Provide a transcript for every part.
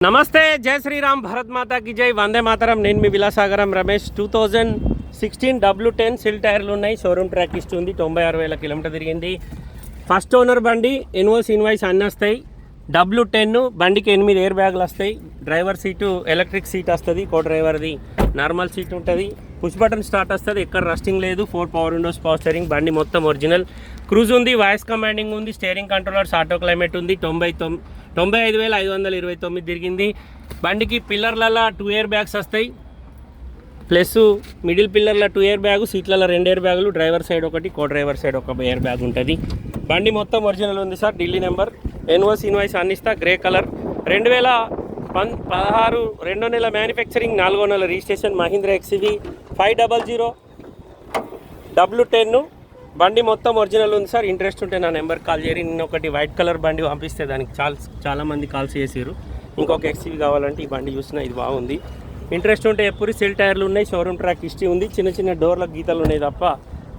నమస్తే, జై శ్రీరామ్, భరత్ మాతా కి జై, వందే మాతరం. నేను మీ విలాసాగరం రమేష్. 2016 W10 సిల్ టైర్లు ఉన్నాయి. షోరూమ్ ట్రాక్ ఇస్తుంది. 96,000 కిలోమీటర్ తిరిగింది. ఫస్ట్ ఓనర్ బండి. ఇన్వాయిస్ అన్నీ వస్తాయి. W10 బండికి 8 ఎయిర్ బ్యాగులు వస్తాయి. డ్రైవర్ సీటు ఎలక్ట్రిక్ సీట్ వస్తుంది. కో డ్రైవర్ది నార్మల్ సీట్ ఉంటుంది. పుష్ బటన్ స్టార్ట్ వస్తుంది. ఎక్కడ రస్టింగ్ లేదు. 4 పవర్ విండోస్, పవర్ స్టీరింగ్. బండి మొత్తం ఒరిజినల్. క్రూజ్ ఉంది, వాయిస్ కమాండింగ్ ఉంది, స్టీరింగ్ కంట్రోలర్స్, ఆటో క్లైమేట్ ఉంది. 95,529 తిరిగింది. బండికి పిల్లర్లలో 2 ఎయిర్ బ్యాగ్స్ వస్తాయి. ప్లస్ మిడిల్ పిల్లర్లో 2 ఎయిర్ బ్యాగు, సీట్లలో 2 ఎయిర్ బ్యాగులు, డ్రైవర్ సైడ్ ఒకటి, కో డ్రైవర్ సైడ్ ఒక ఎయిర్ బ్యాగ్ ఉంటుంది. బండి మొత్తం ఒరిజినల్ ఉంది సార్. ఢిల్లీ నెంబర్. ఇన్వాయిస్ అన్నిస్తా. Grey colour. 2016 2వ నెల మ్యానుఫ్యాక్చరింగ్, 4వ నెల రిజిస్ట్రేషన్. మహీంద్రా XUV 500 W10 బండి మొత్తం ఒరిజినల్ ఉంది సార్. ఇంట్రెస్ట్ ఉంటే నా నెంబర్ కాల్ చేయరు. నేను ఒకటి వైట్ కలర్ బండి పంపిస్తే దానికి చాలామంది కాల్స్ చేసారు. ఇంకొక XUV కావాలంటే ఈ బండి చూసినా ఇది బాగుంది. ఇంట్రెస్ట్ ఉంటే ఎప్పుడు సెల్ టైర్లు ఉన్నాయి. షోరూమ్ ట్రాక్ హిస్టరీ ఉంది. చిన్న చిన్న డోర్ల గీతలు ఉన్నాయి తప్ప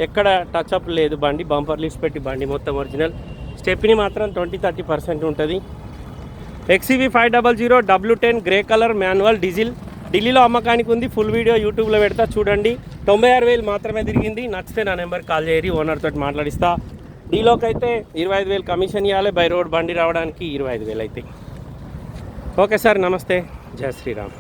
ఎక్కడ టచ్అప్ లేదు. బండి బంపర్ లిఫ్ట్ పెట్టి బండి మొత్తం ఒరిజినల్. స్టెప్ని మాత్రం 20-30% ఉంటుంది. XUV 500 W10 grey colour, manual, diesel. ఢిల్లీలో అమ్మకానికి ఉంది. ఫుల్ వీడియో యూట్యూబ్లో పెడతా చూడండి. 96,000 మాత్రమే తిరిగింది. నచ్చితే నా నెంబర్ కాల్ చేయరి, ఓనర్ తోటి మాట్లాడిస్తా. డీలోకి అయితే 25,000 కమిషన్ ఇవ్వాలి. బై రోడ్ బండి రావడానికి 25,000 అయితే. ఓకే సార్, నమస్తే, జై శ్రీరామ్.